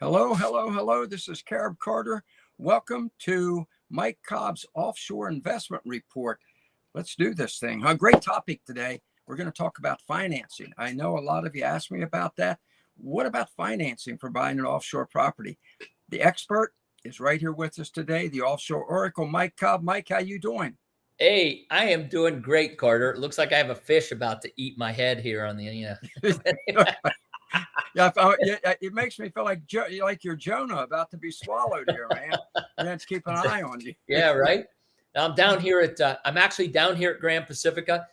Hello, hello, hello. This is Carib Carter. Welcome to Mike Cobb's Offshore Investment Report. Let's do this thing. A great topic today. We're going to talk about financing. I know a lot of you asked me about that. What about financing for buying an offshore property? The expert is right here with us today, the offshore oracle, Mike Cobb. Mike, how you doing? Hey, I am doing great, Carter. It looks like I have a fish about to eat my head here on the. Yeah, it makes me feel like you're Jonah about to be swallowed here, man. We're going to have to keep an eye on you. Yeah, right. I'm down here at. I'm actually down here at Grand Pacifica.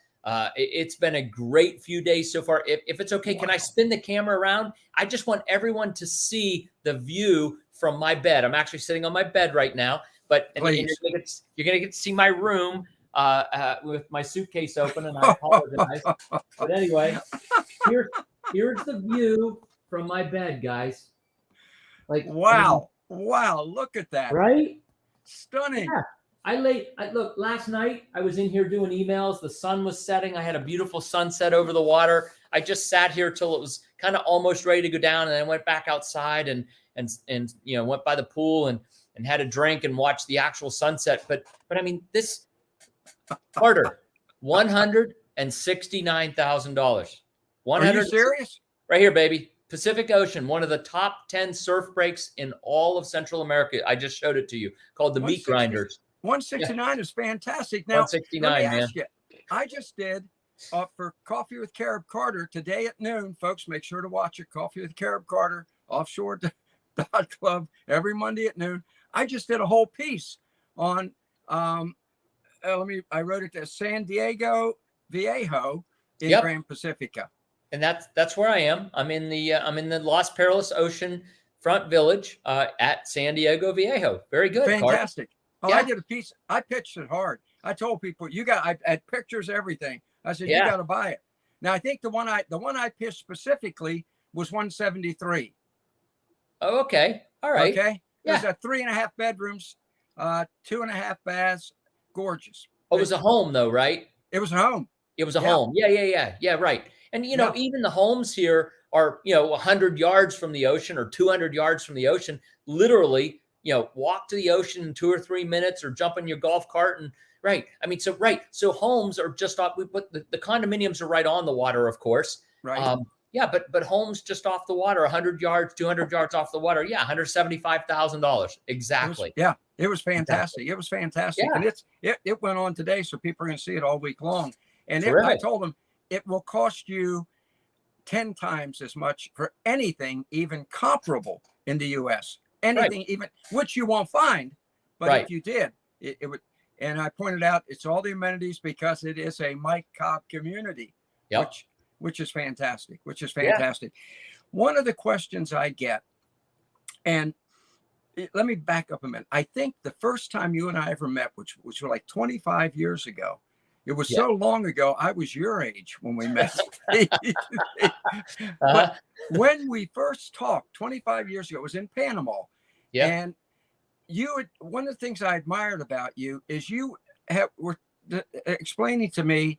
It's been a great few days so far. If it's okay, can I spin the camera around? I just want everyone to see the view from my bed. I'm actually sitting on my bed right now, but and you're gonna get to see my room with my suitcase open, and I apologize. But anyway, here's the view from my bed, guys. Like, wow, look at that. Right? Stunning. Yeah. Look, last night I was in here doing emails. The sun was setting. I had a beautiful sunset over the water. I just sat here till it was kind of almost ready to go down, and then went back outside and went by the pool and had a drink and watched the actual sunset. But I mean, this Carter, $169,000. Are you serious? Right here, baby. Pacific Ocean, one of the top 10 surf breaks in all of Central America. I just showed it to you, called the Meat Grinders. 169 is fantastic. Now, 169, let me ask you, I just did for Coffee with Carib Carter today at noon. Folks, make sure to watch it. Coffee with Carib Carter, Offshore Club, every Monday at noon. I just did a whole piece on, I wrote it as San Diego Viejo in Grand Pacifica. And that's where I am. I'm in the Los Perlas Ocean Front Village at San Diego Viejo. Very good. Fantastic. Oh, yeah. I did a piece. I pitched it hard. I told people I had pictures, everything. I said, you got to buy it. Now I think the one I pitched specifically was 173. Oh, okay. All right. Okay. Yeah. It was a 3.5 bedrooms, 2.5 baths. Gorgeous. Oh, it was a home though, right? It was a home. It was a home. Yeah. Right. And even the homes here are 100 yards from the ocean or 200 yards from the ocean. Literally, walk to the ocean in 2 or 3 minutes, or jump in your golf cart and right. I mean, so homes are just off. We put the condominiums are right on the water, of course. Right. But homes just off the water, 100 yards, 200 yards off the water. Yeah, $175,000 exactly. It was fantastic. Exactly. It was fantastic, yeah. And it went on today, so people are going to see it all week long. And I told them it will cost you 10 times as much for anything even comparable in the U.S. Anything even which you won't find, but if you did, it would. And I pointed out it's all the amenities because it is a Mike Cobb community, which is fantastic. One of the questions I get, and let me back up a minute. I think the first time you and I ever met, which was like 25 years ago, it was so long ago, I was your age when we met. But when we first talked 25 years ago, it was in Panama. And one of the things I admired about you is you were explaining to me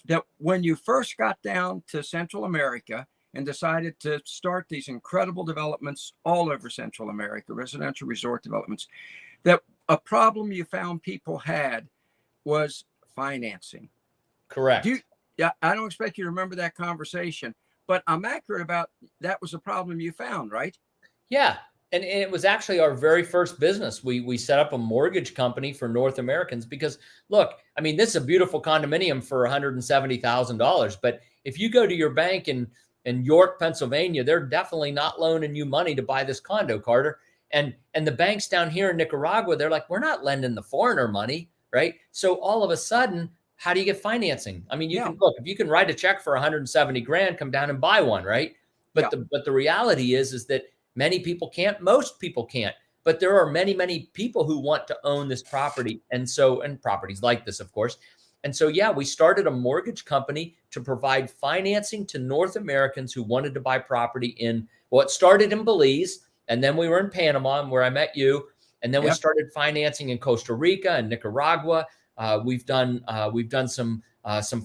that when you first got down to Central America and decided to start these incredible developments all over Central America, residential resort developments, that a problem you found people had was financing. Correct. I don't expect you to remember that conversation, but I'm accurate about that was a problem you found, right? Yeah. And it was actually our very first business. We set up a mortgage company for North Americans because, look, I mean, this is a beautiful condominium for $170,000. But if you go to your bank in York, Pennsylvania, they're definitely not loaning you money to buy this condo, Carter. And the banks down here in Nicaragua, they're like, we're not lending the foreigner money, right? So all of a sudden, how do you get financing? I mean, you can look, if you can write a check for 170 grand, come down and buy one, right? But the reality is that many people can't. Most people can't. But there are many, many people who want to own this property. And properties like this, of course. And so, we started a mortgage company to provide financing to North Americans who wanted to buy property it started in Belize, and then we were in Panama, where I met you. And then we started financing in Costa Rica and Nicaragua. We've done some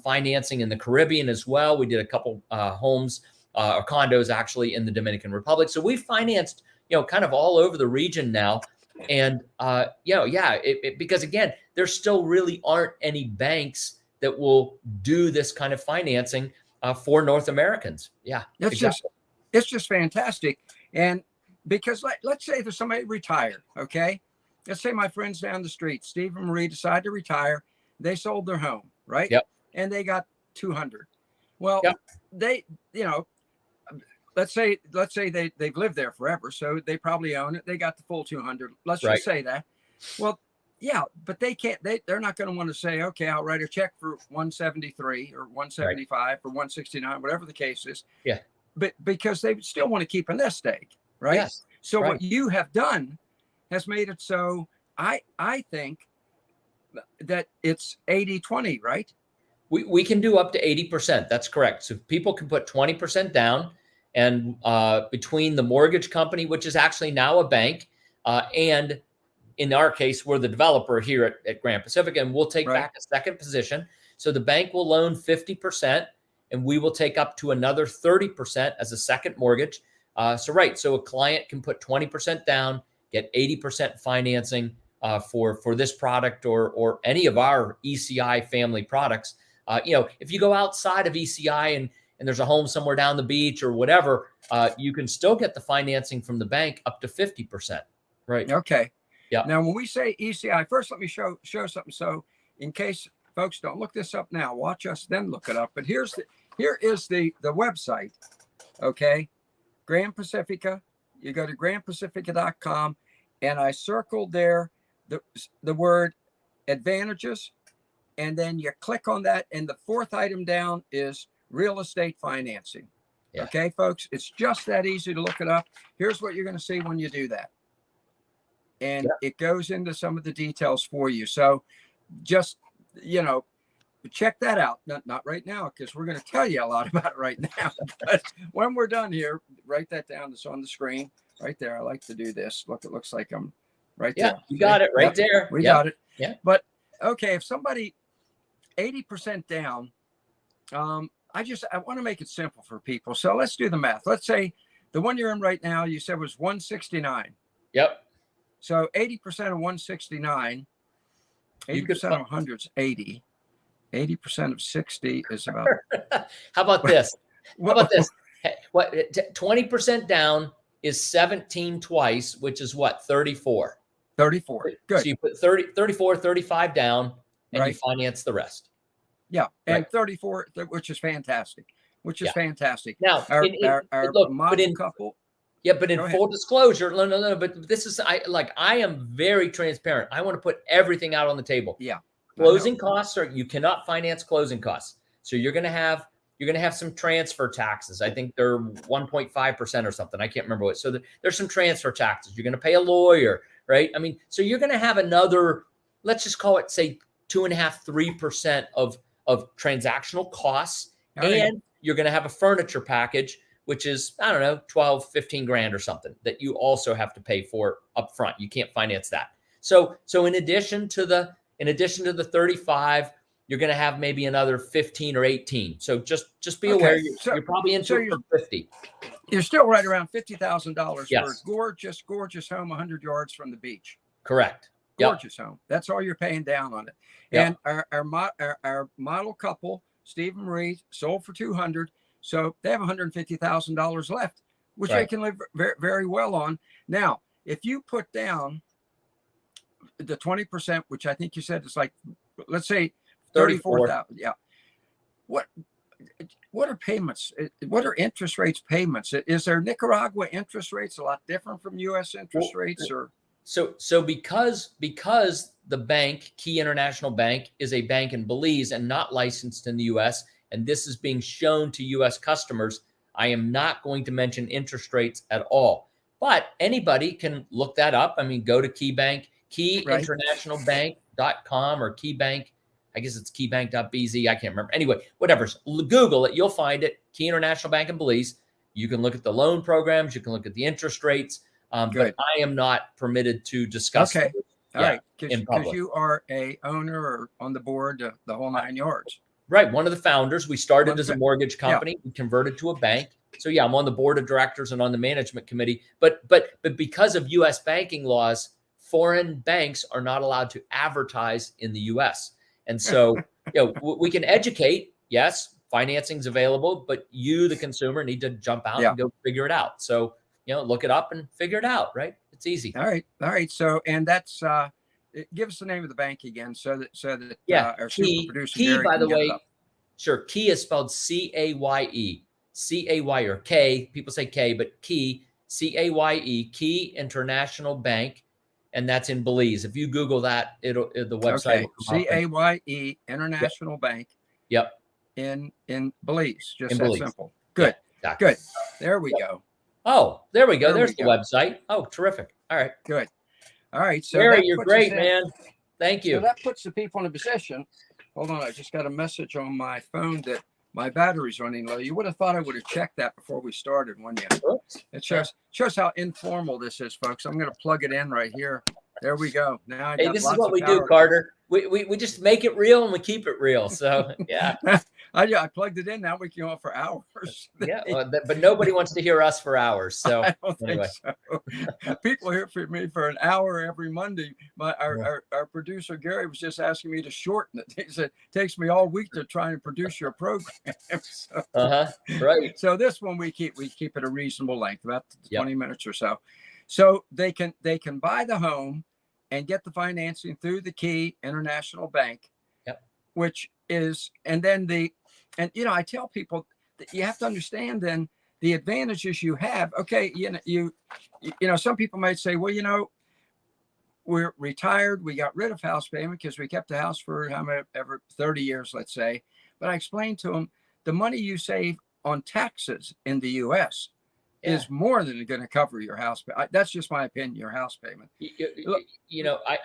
financing in the Caribbean as well. We did a couple homes or condos actually in the Dominican Republic. So we financed kind of all over the region now. And, because again, there still really aren't any banks that will do this kind of financing for North Americans. Yeah, it's just fantastic. And because let's say there's somebody retired, okay? Let's say my friends down the street, Steve and Marie, decide to retire. They sold their home, right? Yep. And they got 200. Well, yep. they, let's say they've lived there forever, so they probably own it. They got the full 200. Let's just say that. Well, yeah, but they're not going to want to say, okay, I'll write a check for 173 or 175 or 169, whatever the case is. Yeah. But because they still want to keep a nest egg, right? Yes. So what you have done has made it so I think that it's 80-20, right? We can do up to 80%. That's correct. So people can put 20% down, and between the mortgage company, which is actually now a bank, and in our case, we're the developer here at Grand Pacific, and we'll take back a second position. So the bank will loan 50%, and we will take up to another 30% as a second mortgage. So a client can put 20% down, get 80% financing for this product or any of our ECI family products. If you go outside of ECI and there's a home somewhere down the beach or whatever, you can still get the financing from the bank up to 50%. Right. Okay. Yeah. Now, when we say ECI, first let me show something. So in case folks don't look this up now, watch us then look it up. But here is the website. Okay. Grand Pacifica. You go to grandpacifica.com, and I circled there the word advantages, and then you click on that, and the fourth item down is real estate financing. Yeah. Okay, folks, it's just that easy to look it up. Here's what you're going to see when you do that. And it goes into some of the details for you. So just, check that out. Not right now, because we're going to tell you a lot about it right now. But when we're done here, write that down. It's on the screen right there. I like to do this. Look, it looks like I'm right there. You got it right there. We got it. Yeah. But, okay, if somebody 80% down, I want to make it simple for people. So let's do the math. Let's say the one you're in right now, you said was 169. Yep. So 80% of 169, 80% of 100 is 80. 80% of 60 is about. How about this? How about this? 20% down is 17 twice, which is what? 34. 34. Good. So you put 34, 35 down, and you finance the rest. Yeah, and 34, which is fantastic. Fantastic. Now, our model couple. Yeah, but in full disclosure, no. But this is I am very transparent. I want to put everything out on the table. Yeah. Closing costs you cannot finance closing costs. So you're going to have some transfer taxes. I think they're 1.5% or something. I can't remember what. So there's some transfer taxes. You're going to pay a lawyer, right? I mean, so you're going to have another, let's just call it, say 2.5%, 3% of transactional costs. And you're going to have a furniture package, which is, I don't know, 12, 15 grand or something that you also have to pay for up front. You can't finance that. So in addition to the 35, you're going to have maybe another 15 or 18. So just be aware you're probably into it for 50. You're still right around $50,000 for a gorgeous home 100 yards from the beach. Correct. Gorgeous home. That's all you're paying down on it. And our model couple, Steve and Marie, sold for 200. So they have $150,000 left, which they can live very, very well on. Now, if you put down the 20%, which I think you said is like, let's say 34,000. Yeah. What are payments? What are interest rates payments? Is there Nicaragua interest rates a lot different from U.S. interest rates? Or so because the bank, Key International Bank, is a bank in Belize and not licensed in the U.S., and this is being shown to U.S. customers, I am not going to mention interest rates at all. But anybody can look that up. I mean, go to keyinternationalbank.com or keybank. I guess it's keybank.bz. I can't remember. Anyway, whatever. Google it. You'll find it. Key International Bank in Belize. You can look at the loan programs. You can look at the interest rates. But I am not permitted to discuss. All right. Because you are a owner or on the board, the whole 9 yards. Right. One of the founders. We started as a mortgage Yeah. company. We converted to a bank. So yeah, I'm on the board of directors and on the management committee. But because of U.S. banking laws, foreign banks are not allowed to advertise in the U.S. And so, we can educate. Yes, financing's available, but you, the consumer, need to jump out and go figure it out. So, look it up and figure it out. Right? It's easy. All right. So, and that's give us the name of the bank again, so that our super producer Key, Gary by can the get way, it up. sure. Key is spelled C-A-Y-E. C-A-Y or K. People say K, but Key, C-A-Y-E, Key International Bank, and that's in Belize. If you Google that, the website will come up. C-A-Y-E International Bank. Yep. In Belize, just in that Belize. simple. Good. Yeah, exactly. Good. There we go. Oh, there we go. There's the website. Oh, terrific. All right. Good. All right. So Gary, you're great, man. Thank you. So that puts the people in a position. Hold on. I just got a message on my phone that my battery's running low. You would have thought I would have checked that before we started, wouldn't you? Oops. It shows how informal this is, folks. I'm going to plug it in right here. There we go. Now I got this lots is what of we power. do, Carter. We just make it real and we keep it real. So yeah. I plugged it in. Now we can go on for hours. Yeah, but nobody wants to hear us for hours. So I don't anyway. think so. People hear from me for an hour every Monday. Our producer Gary was just asking me to shorten it. He said it takes me all week to try and produce your program. So, right. So this one we keep it a reasonable length, about 20 minutes or so. So they can buy the home and get the financing through the Key International Bank, which is, and then I tell people that you have to understand then the advantages you have. Okay, some people might say, well, we're retired, we got rid of house payment because we kept the house for ever 30 years, let's say. But I explained to them the money you save on taxes in the U.S. is more than going to cover your house. That's just my opinion, your house payment.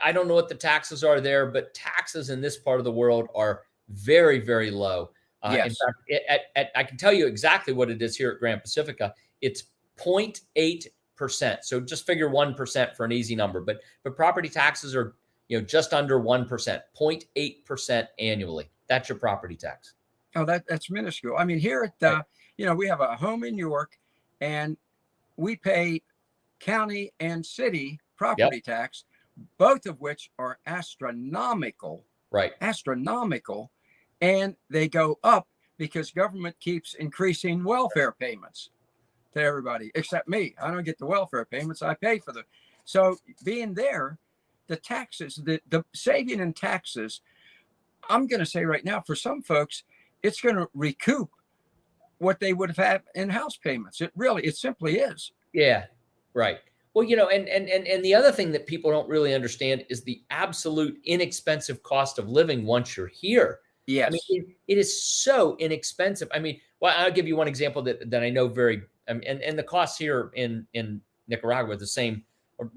I don't know what the taxes are there, but taxes in this part of the world are very, very low. Yes. In fact, I can tell you exactly what it is here at Grand Pacifica. It's 0.8%. So just figure 1% for an easy number. But property taxes are just under 1%, 0.8% annually. That's your property tax. Oh, that's minuscule. I mean, here at we have a home in York, and we pay county and city property tax, both of which are astronomical. Right. Astronomical. And they go up because government keeps increasing welfare payments to everybody, except me. I don't get the welfare payments. I pay for them. So being there, the taxes, the saving in taxes, I'm going to say right now, for some folks, it's going to recoup what they would have had in house payments. It simply is. Yeah, right. Well, and the other thing that people don't really understand is the absolute inexpensive cost of living once you're here. Yes. I mean, it is so inexpensive. I mean, well, I'll give you one example that I know and the costs here in Nicaragua are the same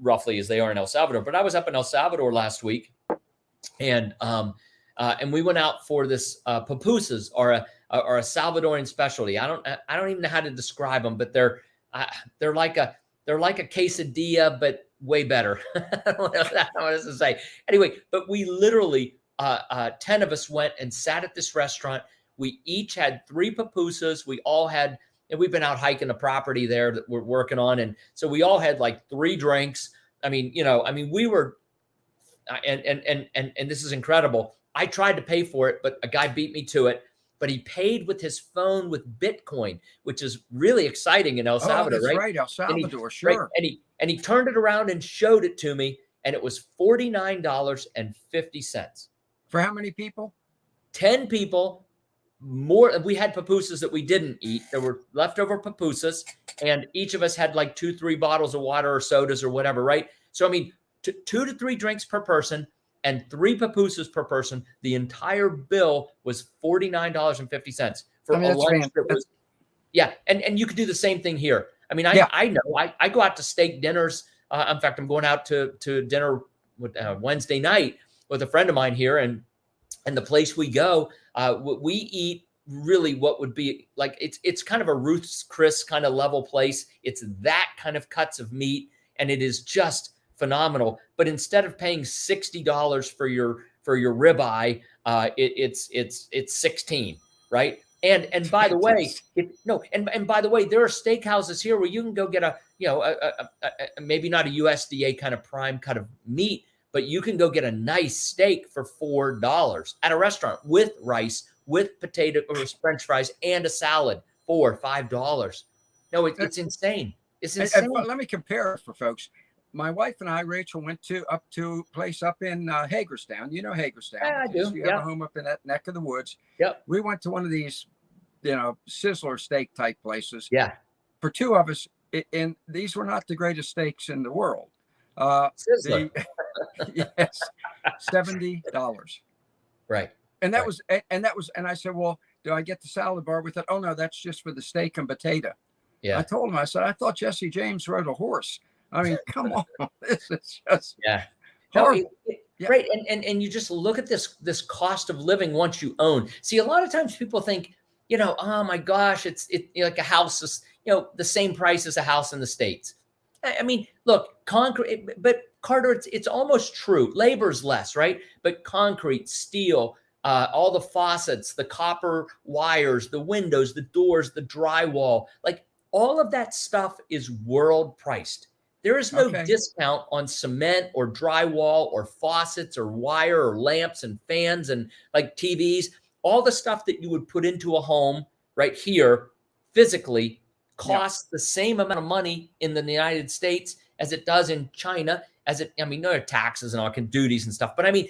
roughly as they are in El Salvador. But I was up in El Salvador last week, and we went out for this pupusas, are a Salvadoran specialty. I don't even know how to describe them, but they're like a quesadilla, but way better. I don't know what else to say. Anyway, but we literally 10 of us went and sat at this restaurant. We each had 3 pupusas. We all had, and we've been out hiking the property there that we're working on, and so we all had like 3 drinks. I mean, we were, and this is incredible. I tried to pay for it, but a guy beat me to it. But he paid with his phone with Bitcoin, which is really exciting in El Salvador, that's right? El Salvador, sure. Right? And he turned it around and showed it to me, and it was $49.50. For how many people? 10 people. More. We had pupusas that we didn't eat. There were leftover pupusas, and each of us had like 2-3 bottles of water or sodas or whatever, right? So I mean, 2 to 3 drinks per person and 3 pupusas per person. The entire bill was $49.50 for a lunch that was. Yeah, and you could do the same thing here. I mean, I know I go out to steak dinners. In fact, I'm going out to dinner Wednesday night with a friend of mine here, and the place we go, we eat really what would be like, it's kind of a Ruth's Chris kind of level place. It's that kind of cuts of meat, and it is just phenomenal. But instead of paying $60 for your ribeye, it's 16, right? And by the way, and by the way, there are steakhouses here where you can go get maybe not a USDA kind of prime cut of meat, but you can go get a nice steak for $4 at a restaurant with rice, with potato or French fries, and a salad for $5. No, it's insane. It's insane. And let me compare it for folks. My wife and I, Rachel, went up to a place up in Hagerstown. You know Hagerstown. Yeah, I do. You have a home up in that neck of the woods. Yep. We went to one of these, sizzler steak type places. Yeah. For two of us, and these were not the greatest steaks in the world. Sizzler. Yes, $70. Right. And that was, and I said, well, do I get the salad bar with it? Oh no, that's just for the steak and potato. Yeah. I told him, I said, I thought Jesse James rode a horse. I mean, come on, this is just horrible. Right. And you just look at this cost of living once you own. See, a lot of times people think, oh my gosh, it's like a house is, the same price as a house in the States. I mean, look, concrete, but Carter, it's almost true. Labor's less, right? But concrete, steel, all the faucets, the copper wires, the windows, the doors, the drywall, like all of that stuff is world priced. There is no discount on cement or drywall or faucets or wire or lamps and fans and like TVs. All the stuff that you would put into a home right here physically costs the same amount of money in the United States as it does in China. There are taxes and all duties and stuff, but I mean,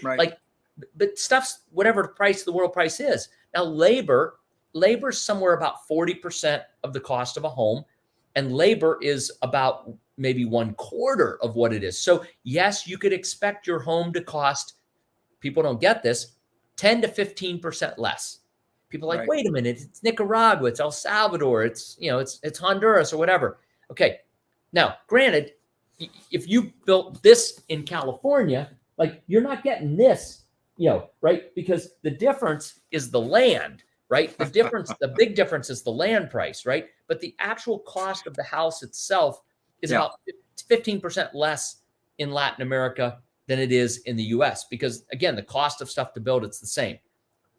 but stuff's whatever the price, the world price is. Now, labor's somewhere about 40% of the cost of a home, and labor is about maybe 1/4 of what it is. So yes, you could expect your home to cost, people don't get this, 10 to 15% less. People are like, wait a minute, it's Nicaragua, it's El Salvador, it's Honduras or whatever. Okay. Now, granted, if you built this in California, like you're not getting this, right? Because the difference is the land, right? The big difference is the land price, right? But the actual cost of the house itself is about 15% less in Latin America than it is in the US, because again, the cost of stuff to build, it's the same.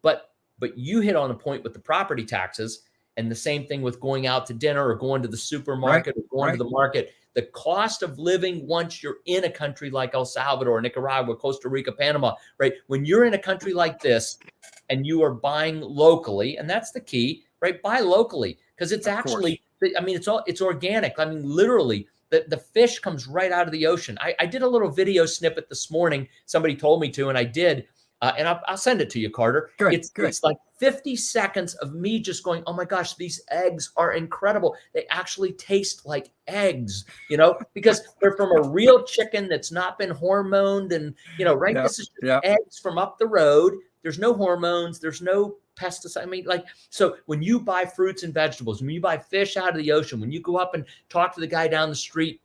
But you hit on a point with the property taxes, and the same thing with going out to dinner or going to the supermarket or going to the market. The cost of living once you're in a country like El Salvador, Nicaragua, Costa Rica, Panama, right? When you're in a country like this and you are buying locally, and that's the key, right? Buy locally, because it's actually, it's organic. I mean, literally, the fish comes right out of the ocean. I did a little video snippet this morning. Somebody told me to, and I did. And I'll send it to you, Carter. It's like 50 seconds of me just going, oh my gosh, these eggs are incredible. They actually taste like eggs, because they're from a real chicken that's not been hormoned and, right? This is just eggs from up the road. There's no hormones. There's no pesticide. So when you buy fruits and vegetables, when you buy fish out of the ocean, when you go up and talk to the guy down the street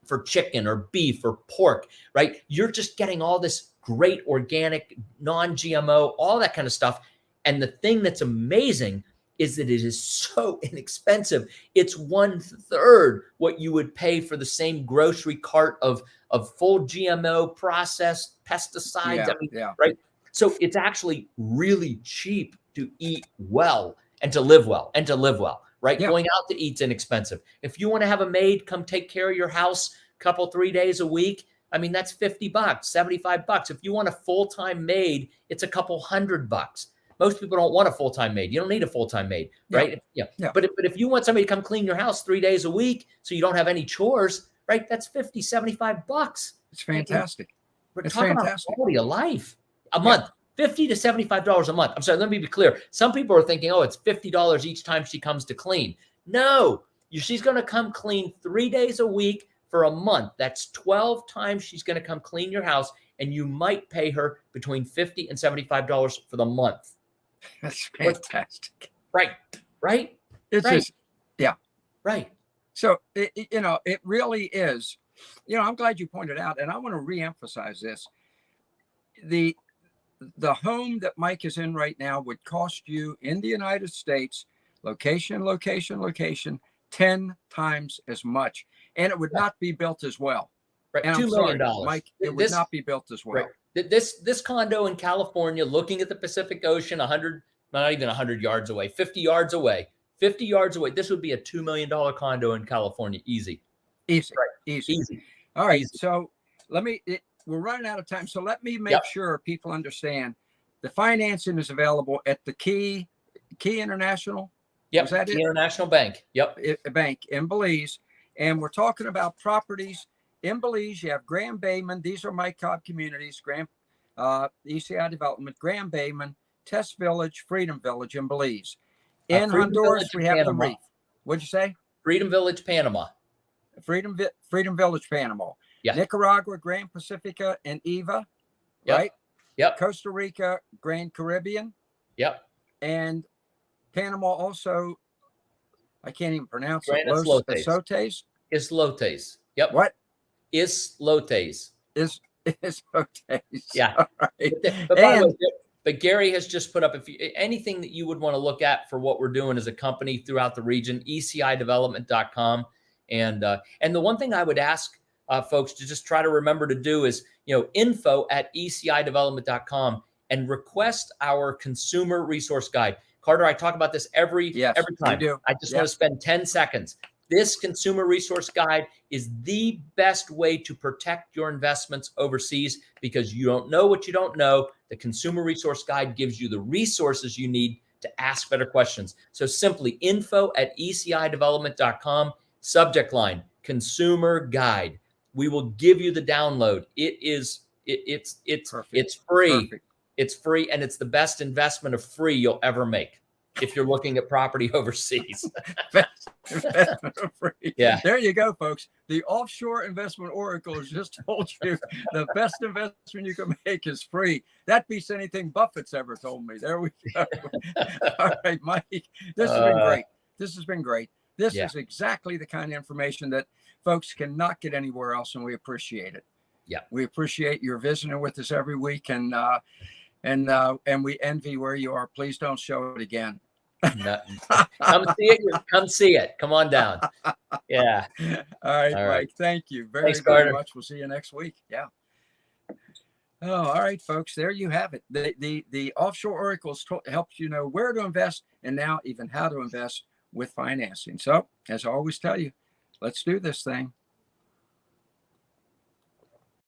for chicken or beef or pork, right? You're just getting all this great organic, non-GMO, all that kind of stuff. And the thing that's amazing is that it is so inexpensive. It's 1/3 what you would pay for the same grocery cart of full GMO processed pesticides. Right? So it's actually really cheap to eat well and to live well right? Yeah. Going out to eat's inexpensive. If you want to have a maid come take care of your house a 3 days a week, that's $50, $75. If you want a full-time maid, it's a couple $100. Most people don't want a full-time maid. You don't need a full-time maid, right? Yeah. But if you want somebody to come clean your house 3 days a week so you don't have any chores, right? That's $50, $75. It's fantastic. We're talking about quality of life a month. $50 to $75 a month. I'm sorry, let me be clear. Some people are thinking, oh, it's $50 each time she comes to clean. No, she's going to come clean 3 days a week for a month. That's 12 times she's going to come clean your house, and you might pay her between $50 and $75 for the month. That's fantastic. Right. It's just, right. So, it really is, I'm glad you pointed out, and I want to reemphasize this. The home that Mike is in right now would cost you in the United States, location, 10 times as much. And it would not be built as well. Right. And $2 million. Mike, it would not be built as well. This condo in California, looking at the Pacific Ocean, 100, not even 100 yards away, 50 yards away, 50 yards away. This would be a $2 million condo in California. Easy. Easy. Right. Easy. All right. Easy. So we're running out of time. So let me make Yep. sure people understand the financing is available at the Key International. Yep. Was that Key it? International Bank. Yep. A bank in Belize. And we're talking about properties in Belize. You have Grand Bayman. These are my Cobb communities. ECI Development, Grand Bayman, Test Village, Freedom Village in Belize. In Freedom Honduras, Village, we have Panama. the Reef. What'd you say? Freedom Village, Panama. Freedom Village, Panama. Yeah. Nicaragua, Grand Pacifica, and Eva. Yep. Right? Yep. Costa Rica, Grand Caribbean. Yep. And Panama also, I can't even pronounce Grand it. Los Islotes. Azotes. Islotes. Yep. What? Islotes. Islotes. Yeah. All right. But by the way, but Gary has just put up anything that you would want to look at for what we're doing as a company throughout the region, ecidevelopment.com. And the one thing I would ask folks to just try to remember to do is, info@ecidevelopment.com and request our consumer resource guide. Carter, I talk about this every time. You do. I just want to spend 10 seconds. This consumer resource guide is the best way to protect your investments overseas because you don't know what you don't know. The consumer resource guide gives you the resources you need to ask better questions. So simply info@ecidevelopment.com, subject line, consumer guide. We will give you the download. It's free. Perfect. It's free, and it's the best investment of free you'll ever make if you're looking at property overseas. Best investment for free. Yeah. There you go, folks. The Offshore Investment Oracle has just told you the best investment you can make is free. That beats anything Buffett's ever told me. There we go. All right, Mike. This has been great. This has been great. This is exactly the kind of information that folks cannot get anywhere else, and we appreciate it. Yeah. We appreciate your visiting with us every week, and we envy where you are. Please don't show it again. Come see it. Come see it. Come on down. Yeah. All right, Mike. Thank you very much. We'll see you next week. Yeah. Oh, all right, folks. There you have it. The Offshore Oracles helps you know where to invest and now even how to invest with financing. So, as I always tell you, let's do this thing.